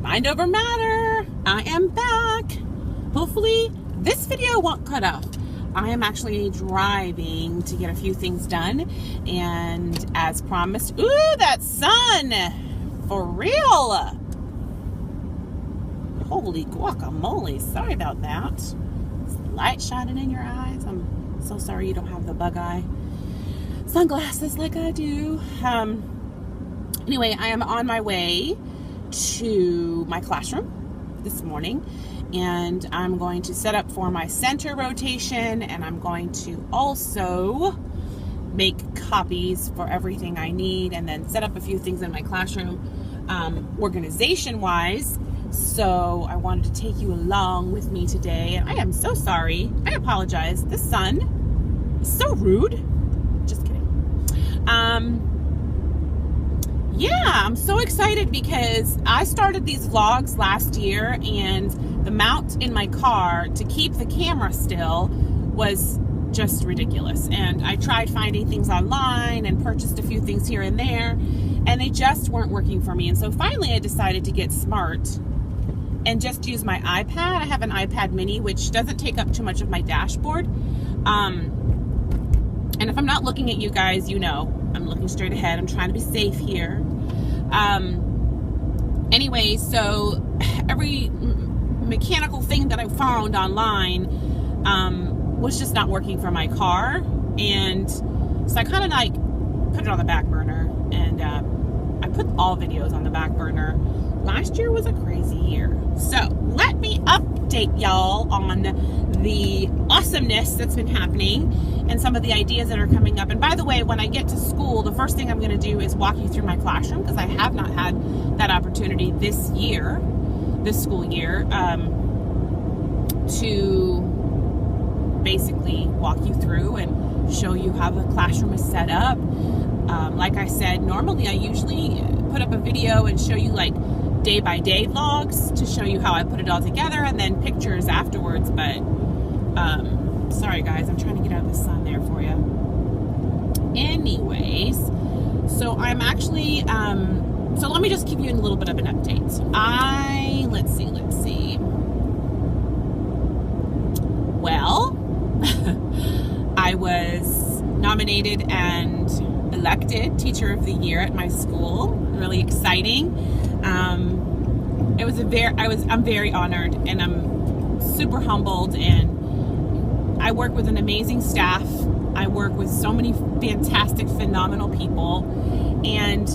Mind over matter. I am back. Hopefully this video won't cut off. I am actually driving to get a few things done, and as promised, ooh, that sun, for real. Holy guacamole, sorry about that. It's light shining in your eyes. I'm so sorry you don't have the bug eye sunglasses like I do. Anyway, I am on my way to my classroom this morning, and I'm going to set up for my center rotation, and I'm going to also make copies for everything I need, and then set up a few things in my classroom organization wise. So I wanted to take you along with me today, and I am so sorry. I apologize. The sun is so rude. Just kidding. Yeah, I'm so excited because I started these vlogs last year, and the mount in my car to keep the camera still was just ridiculous. And I tried finding things online and purchased a few things here and there, and they just weren't working for me. And so finally I decided to get smart and just use my iPad. I have an iPad mini, which doesn't take up too much of my dashboard. And if I'm not looking at you guys, you know, I'm looking straight ahead. I'm trying to be safe here. Anyway, so every mechanical thing that I found online was just not working for my car. And so I kind of like put it on the back burner, and I put all videos on the back burner. Last year was a crazy year. So let me update y'all on the awesomeness that's been happening and some of the ideas that are coming up. And by the way, when I get to school, the first thing I'm going to do is walk you through my classroom, because I have not had that opportunity this school year, to basically walk you through and show you how the classroom is set up. Like I said, normally I usually put up a video and show you like day-by-day vlogs to show you how I put it all together, and then pictures afterwards. But sorry guys, I'm trying to get out of the sun there for you. Anyways, so I'm actually so let me just give you a little bit of an update. Let's see. Well, I was nominated and elected Teacher of the Year at my school. Really exciting. I'm very honored, and I'm super humbled, and I work with an amazing staff. I work with so many fantastic, phenomenal people, and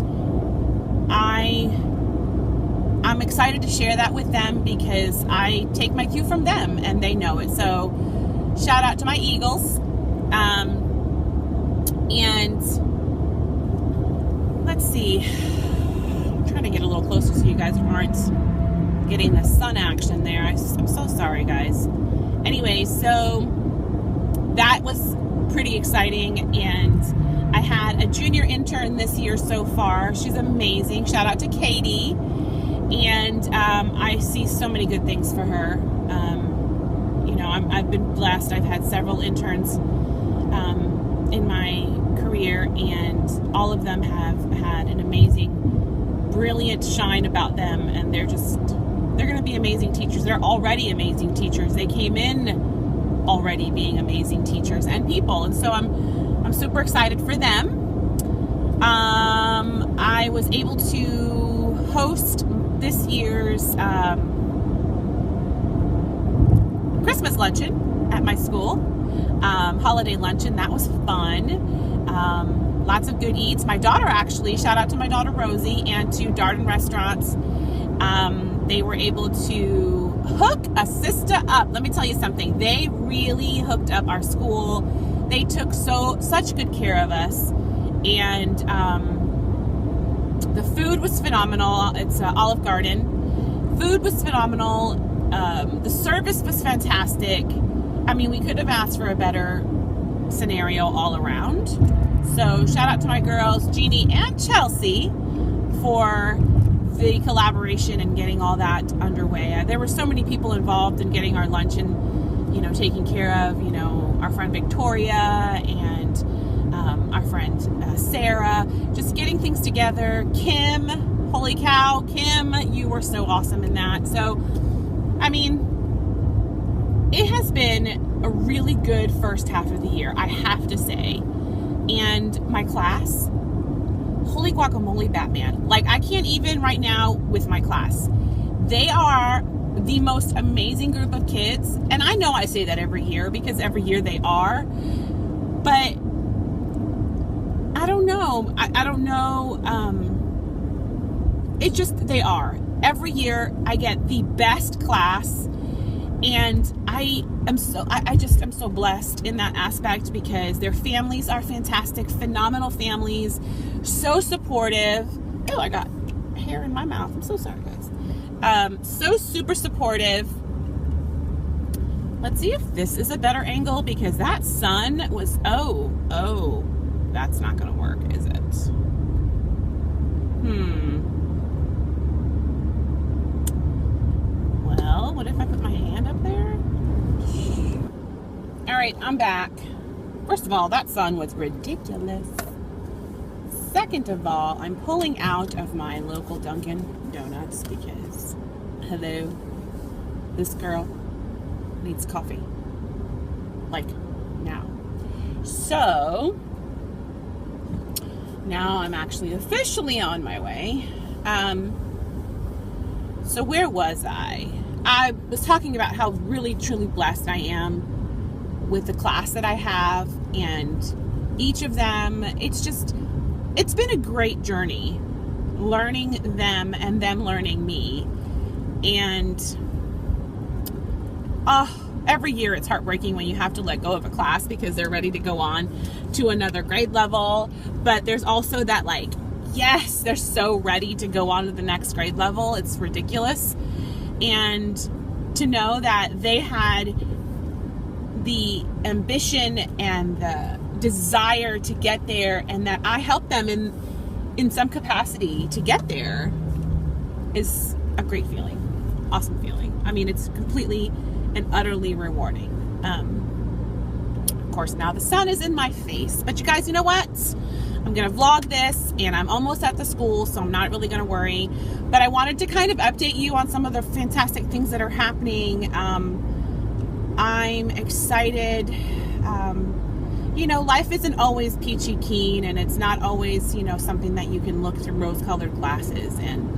I'm excited to share that with them, because I take my cue from them and they know it. So shout out to my Eagles. And let's see, I'm trying to get a little closer so you guys aren't getting the sun action there. I'm so sorry guys. Anyway, so that was pretty exciting, and I had a junior intern this year so far. She's amazing. Shout out to Katie. And I see so many good things for her. You know, I've been blessed. I've had several interns in my career, and all of them have had an amazing, brilliant shine about them, and they're going to be amazing teachers. They're already amazing teachers. They came in already being amazing teachers and people, and so I'm super excited for them. I was able to host this year's Christmas luncheon at my school, holiday luncheon. That was fun. Lots of good eats. My daughter, actually, shout out to my daughter Rosie and to Darden Restaurants. They were able to hook a sister up. Let me tell you something. They really hooked up our school. They took such good care of us, and the food was phenomenal. It's Olive Garden. Food was phenomenal. The service was fantastic. I mean, we could have asked for a better scenario all around. So shout out to my girls, Jeannie and Chelsea, for the collaboration and getting all that underway. There were so many people involved in getting our luncheon, you know, taken care of. You know, our friend Victoria and our friend Sarah, just getting things together. Kim, holy cow, Kim, you were were so awesome in that. So, I mean, it has been a really good first half of the year, I have to say. And my class, holy guacamole, Batman. Like, I can't even right now with my class. They are the most amazing group of kids. And I know I say that every year because every year they are. But I don't know. I don't know. It's just, they are. Every year I get the best class. And I'm so blessed in that aspect because their families are fantastic, phenomenal families, so supportive. Oh, I got hair in my mouth. I'm so sorry, guys. So super supportive. Let's see if this is a better angle because that sun was, oh, that's not going to work, is it? Well, what if I put my hand up there? All right, I'm back. First of all, that sun was ridiculous. Second of all, I'm pulling out of my local Dunkin' Donuts because, hello, this girl needs coffee. Like, now. So, now I'm actually officially on my way. So where was I? I was talking about how really, truly blessed I am with the class that I have, and each of them, it's been a great journey learning them and them learning me. And every year it's heartbreaking when you have to let go of a class because they're ready to go on to another grade level. But there's also that, like, yes, they're so ready to go on to the next grade level. It's ridiculous. And to know that they had the ambition and the desire to get there, and that I helped them in some capacity to get there, is a great feeling. Awesome feeling. I mean, it's completely and utterly rewarding. Of course, now the sun is in my face, but you guys, you know what? I'm going to vlog this, and I'm almost at the school, so I'm not really going to worry. But I wanted to kind of update you on some of the fantastic things that are happening. I'm excited. Life isn't always peachy keen, and it's not always, something that you can look through rose-colored glasses. And,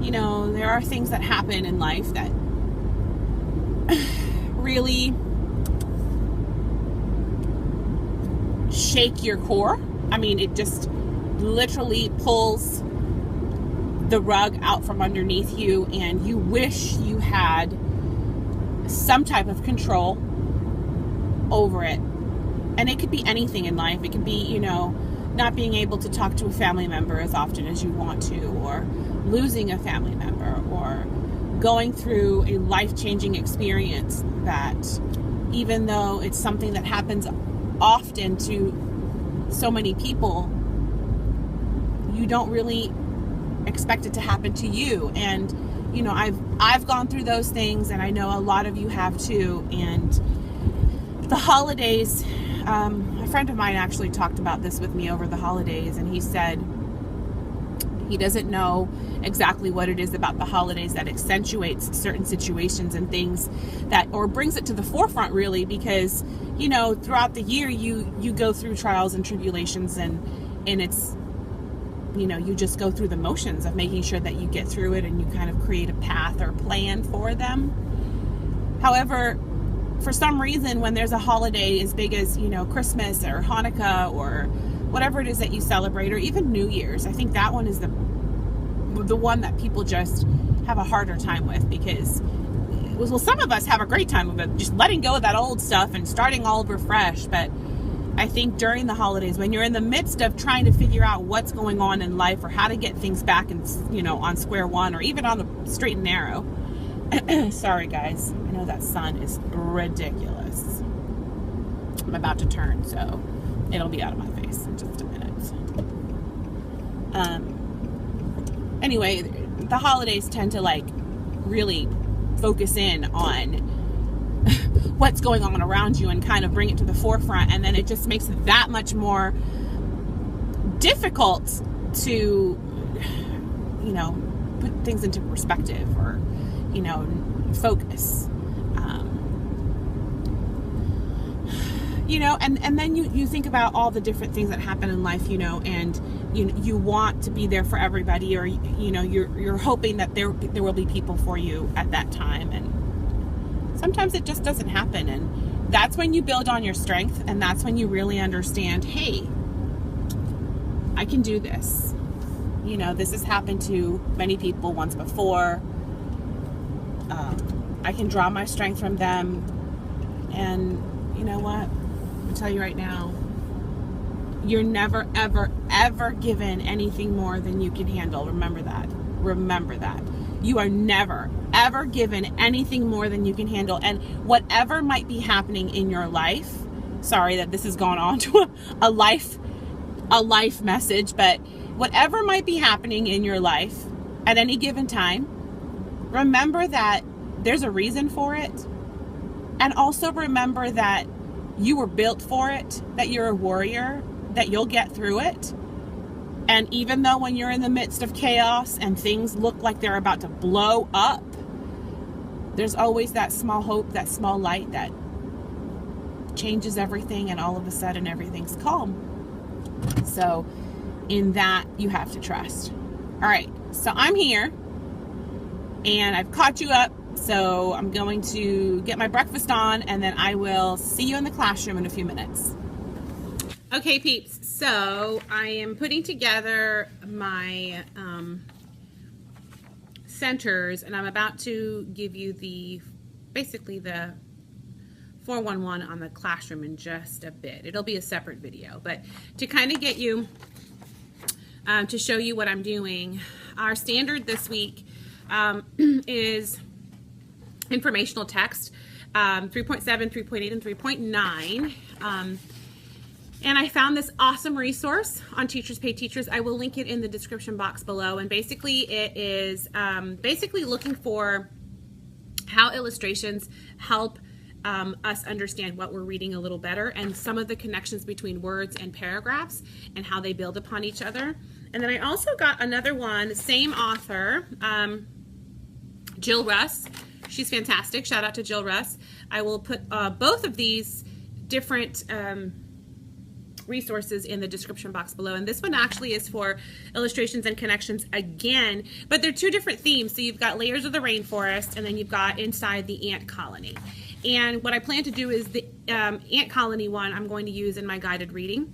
there are things that happen in life that really shake your core. I mean, it just literally pulls the rug out from underneath you, and you wish you had some type of control over it. And it could be anything in life. It could be, not being able to talk to a family member as often as you want to, or losing a family member, or going through a life-changing experience that, even though it's something that happens often to so many people, you don't really expect it to happen to you. And I've gone through those things, and I know a lot of you have too. And the holidays, a friend of mine actually talked about this with me over the holidays, and he said he doesn't know exactly what it is about the holidays that accentuates certain situations and things that, or brings it to the forefront, really, because throughout the year you go through trials and tribulations, and it's, you just go through the motions of making sure that you get through it, and you kind of create a path or plan for them. However, for some reason, when there's a holiday as big as, Christmas or Hanukkah or whatever it is that you celebrate, or even New Year's, I think that one is the one that people just have a harder time with, because, well, some of us have a great time with it, just letting go of that old stuff and starting all over fresh. But I think during the holidays, when you're in the midst of trying to figure out what's going on in life, or how to get things back and, on square one, or even on the straight and narrow. Sorry, guys. I know that sun is ridiculous. I'm about to turn, so it'll be out of my face in just a minute. Anyway, the holidays tend to, really focus in on what's going on around you and kind of bring it to the forefront, and then it just makes it that much more difficult to put things into perspective, or, you know, focus. You know, and then you think about all the different things that happen in life, you know, and you want to be there for everybody, or, you know, you're hoping that there will be people for you at that time, and sometimes it just doesn't happen. And that's when you build on your strength, and that's when you really understand, hey, I can do this. You know, this has happened to many people once before. I can draw my strength from them, and you know what? I'll tell you right now, you're never, ever, ever given anything more than you can handle. Remember that. Remember that. You are never, ever given anything more than you can handle. And whatever might be happening in your life, sorry that this has gone on to a life message, but whatever might be happening in your life at any given time, remember that there's a reason for it. And also remember that you were built for it, that you're a warrior, that you'll get through it. And even though when you're in the midst of chaos and things look like they're about to blow up, there's always that small hope, that small light that changes everything, and all of a sudden everything's calm. So in that, you have to trust. All right, so I'm here and I've caught you up. So I'm going to get my breakfast on, and then I will see you in the classroom in a few minutes. Okay, peeps, so I am putting together my centers, and I'm about to give you basically the 411 on the classroom in just a bit. It'll be a separate video, but to kind of get you, to show you what I'm doing, our standard this week is informational text, 3.7, 3.8, and 3.9. And I found this awesome resource on Teachers Pay Teachers. I will link it in the description box below. And basically it is basically looking for how illustrations help us understand what we're reading a little better, and some of the connections between words and paragraphs and how they build upon each other. And then I also got another one, same author, Jill Russ. She's fantastic. Shout out to Jill Russ. I will put both of these different resources in the description box below. And this one actually is for illustrations and connections again, but they're two different themes. So you've got layers of the rainforest, and then you've got inside the ant colony. And what I plan to do is the ant colony one I'm going to use in my guided reading.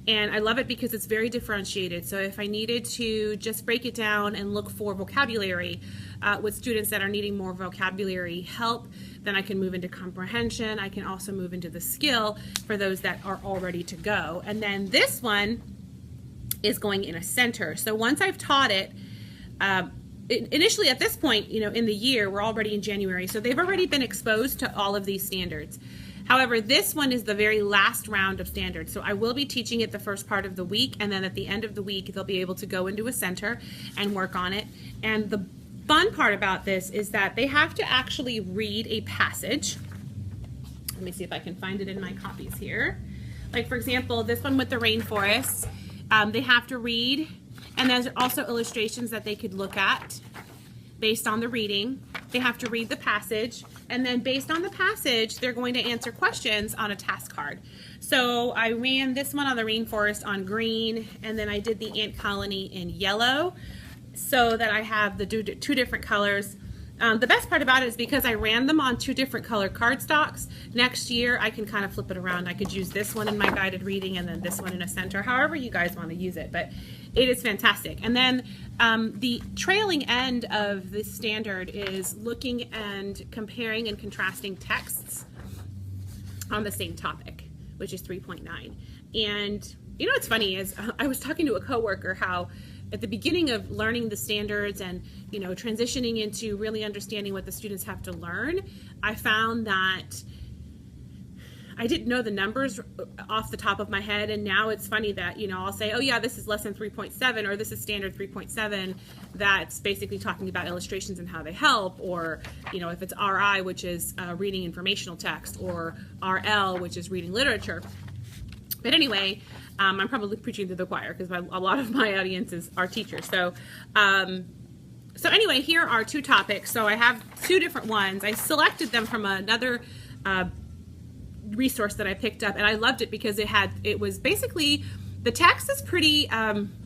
And I love it because it's very differentiated. So if I needed to just break it down and look for vocabulary with students that are needing more vocabulary help, then I can move into comprehension. I can also move into the skill for those that are all ready to go. And then this one is going in a center. So once I've taught it, initially at this point, you know, in the year, we're already in January, so they've already been exposed to all of these standards. However, this one is the very last round of standards. So I will be teaching it the first part of the week, and then at the end of the week, they'll be able to go into a center and work on it. And the fun part about this is that they have to actually read a passage. Let me see if I can find it in my copies here. Like, for example, this one with the rainforest, they have to read, and there's also illustrations that they could look at based on the reading. They have to read the passage, and then based on the passage, they're going to answer questions on a task card. So I ran this one on the rainforest on green, and then I did the ant colony in yellow, so that I have the two different colors. The best part about it is because I ran them on two different color cardstocks, next year I can kind of flip it around. I could use this one in my guided reading and then this one in a center, however you guys want to use it, but it is fantastic. And then the trailing end of this standard is looking and comparing and contrasting texts on the same topic, which is 3.9. And you know what's funny is I was talking to a coworker how at the beginning of learning the standards and, you know, transitioning into really understanding what the students have to learn, I found that I didn't know the numbers off the top of my head, and now it's funny that, you know, I'll say, oh yeah, this is lesson 3.7 or this is standard 3.7, that's basically talking about illustrations and how they help, or, you know, if it's RI, which is reading informational text, or RL, which is reading literature. But anyway, I'm probably preaching to the choir because a lot of my audiences are teachers. So So anyway, here are two topics. So I have two different ones. I selected them from another resource that I picked up, and I loved it because it was basically, the text is pretty,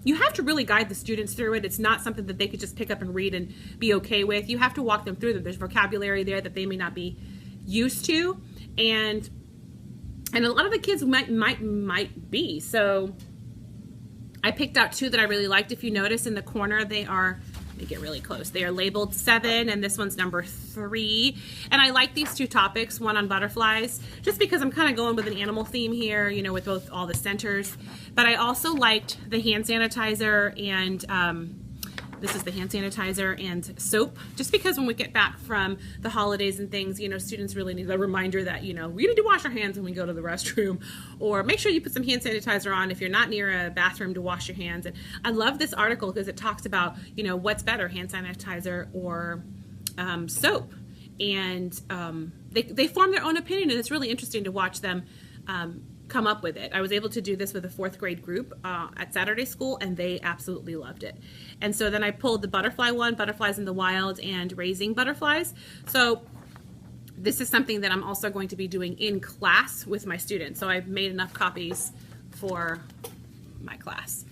you have to really guide the students through it. It's not something that they could just pick up and read and be okay with. You have to walk them through them. There's vocabulary there that they may not be used to, and a lot of the kids might be. So I picked out two that I really liked. If you notice in the corner, they are, let me get really close. They are labeled 7, and this one's number 3. And I like these two topics, one on butterflies, just because I'm kind of going with an animal theme here, you know, with both all the centers. But I also liked the hand sanitizer, and this is the hand sanitizer and soap, just because when we get back from the holidays and things, you know, students really need a reminder that, you know, we need to wash our hands when we go to the restroom, or make sure you put some hand sanitizer on if you're not near a bathroom to wash your hands. And I love this article because it talks about, you know, what's better, hand sanitizer or soap. And they form their own opinion, and it's really interesting to watch them come up with it. I was able to do this with a 4th grade group at Saturday school, and they absolutely loved it. And so then I pulled the butterfly one, Butterflies in the Wild and Raising Butterflies. So this is something that I'm also going to be doing in class with my students. So I've made enough copies for my class.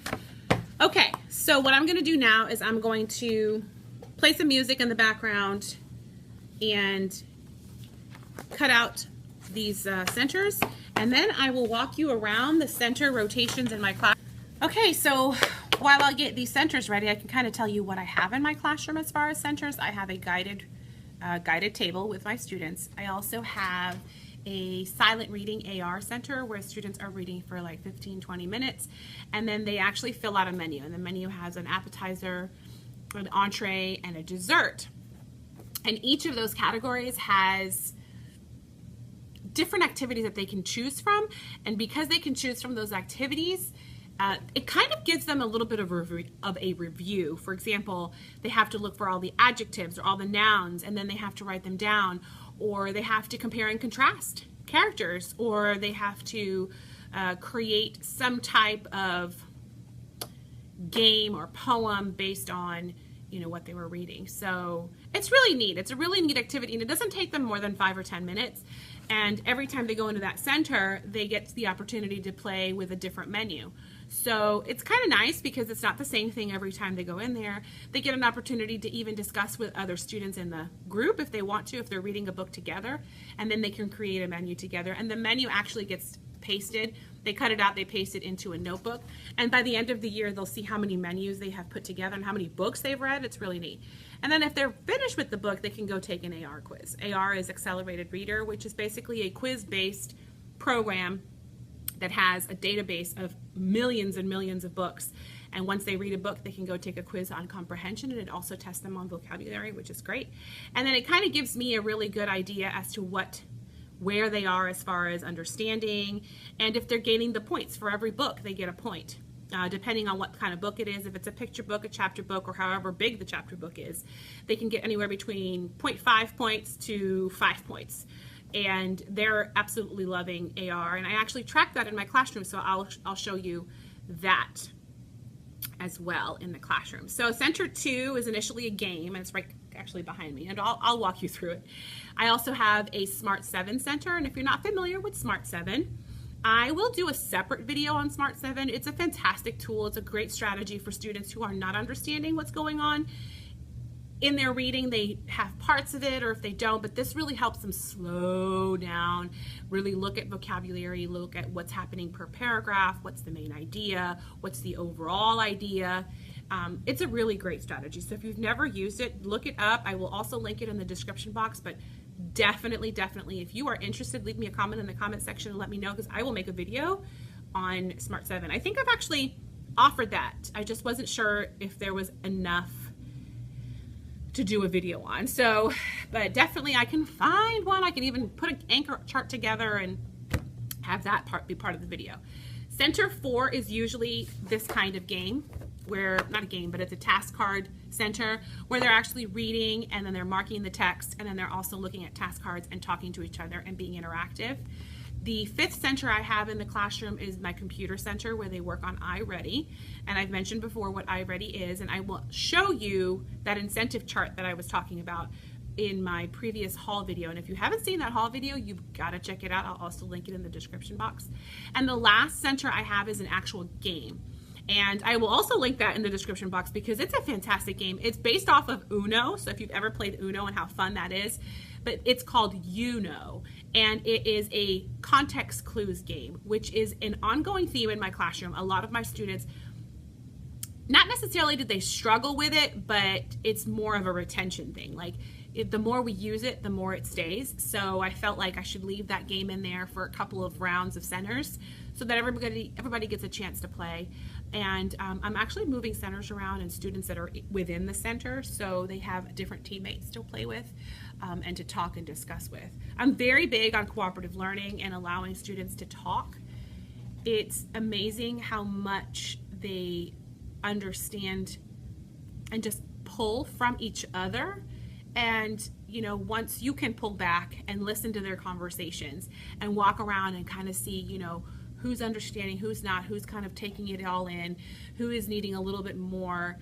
Okay, so what I'm going to do now is I'm going to play some music in the background and cut out these centers, and then I will walk you around the center rotations in my class. Okay, so while I get these centers ready, I can kind of tell you what I have in my classroom as far as centers. I have a guided table with my students. I also have a silent reading AR center where students are reading for like 15-20 minutes, and then they actually fill out a menu, and the menu has an appetizer, an entree, and a dessert. And each of those categories has different activities that they can choose from, and because they can choose from those activities, it kind of gives them a little bit of a review. For example, they have to look for all the adjectives or all the nouns, and then they have to write them down, or they have to compare and contrast characters, or they have to create some type of game or poem based on, you know, what they were reading. So it's really neat. It's a really neat activity, and it doesn't take them more than 5 or 10 minutes. And every time they go into that center, they get the opportunity to play with a different menu. So it's kind of nice because it's not the same thing every time they go in there. They get an opportunity to even discuss with other students in the group if they want to, if they're reading a book together, and then they can create a menu together. And the menu actually gets pasted. They cut it out, they paste it into a notebook, and by the end of the year they'll see how many menus they have put together and how many books they've read. It's really neat. And then if they're finished with the book, they can go take an AR quiz. AR is Accelerated Reader, which is basically a quiz-based program that has a database of millions and millions of books. And once they read a book, they can go take a quiz on comprehension, and it also tests them on vocabulary, which is great. And then it kind of gives me a really good idea as to where they are as far as understanding, and if they're gaining the points. For every book, they get a point. Depending on what kind of book it is, if it's a picture book, a chapter book, or however big the chapter book is, they can get anywhere between 0.5 points to 5 points. And they're absolutely loving AR, and I actually track that in my classroom, so I'll show you that as well in the classroom. So Center 2 is initially a game, and it's right actually behind me, and I'll walk you through it. I also have a Smart 7 Center, and if you're not familiar with Smart 7, I will do a separate video on Smart 7. It's a fantastic tool. It's a great strategy for students who are not understanding what's going on in their reading. They have parts of it, or if they don't, but this really helps them slow down, really look at vocabulary, look at what's happening per paragraph, what's the main idea, what's the overall idea. It's a really great strategy. So if you've never used it, look it up. I will also link it in the description box, but definitely, if you are interested, leave me a comment in the comment section and let me know, because I will make a video on Smart 7. I think I've actually offered that. I just wasn't sure if there was enough to do a video on. So, but definitely I can find one. I can even put an anchor chart together and have that be part of the video. Center 4 is usually this kind of game, where, not a game, but it's a task card center where they're actually reading, and then they're marking the text, and then they're also looking at task cards and talking to each other and being interactive. The fifth center I have in the classroom is my computer center, where they work on iReady. And I've mentioned before what iReady is, and I will show you that incentive chart that I was talking about in my previous haul video. And if you haven't seen that haul video, you've got to check it out. I'll also link it in the description box. And the last center I have is an actual game. And I will also link that in the description box because it's a fantastic game. It's based off of Uno, so if you've ever played Uno and how fun that is, but it's called Uno, and it is a context clues game, which is an ongoing theme in my classroom. A lot of my students, not necessarily did they struggle with it, but it's more of a retention thing. Like, the more we use it, the more it stays. So I felt like I should leave that game in there for a couple of rounds of centers so that everybody gets a chance to play. And I'm actually moving centers around and students that are within the center, so they have different teammates to play with and to talk and discuss with. I'm very big on cooperative learning and allowing students to talk. It's amazing how much they understand and just pull from each other. And, you know, once you can pull back and listen to their conversations and walk around and kind of see, you know, who's understanding, who's not, who's kind of taking it all in, who is needing a little bit more,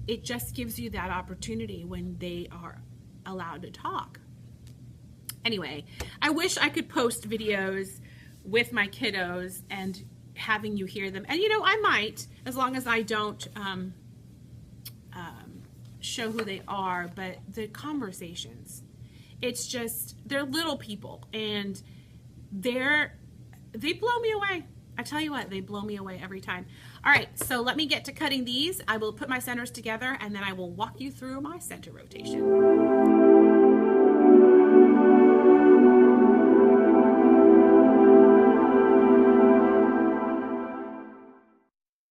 it just gives you that opportunity when they are allowed to talk. Anyway, I wish I could post videos with my kiddos and having you hear them. And, you know, I might, as long as I don't show who they are, but the conversations, it's just, they're little people, and they blow me away. I tell you what, they blow me away every time. All right, so let me get to cutting these. I will put my centers together, and then I will walk you through my center rotation.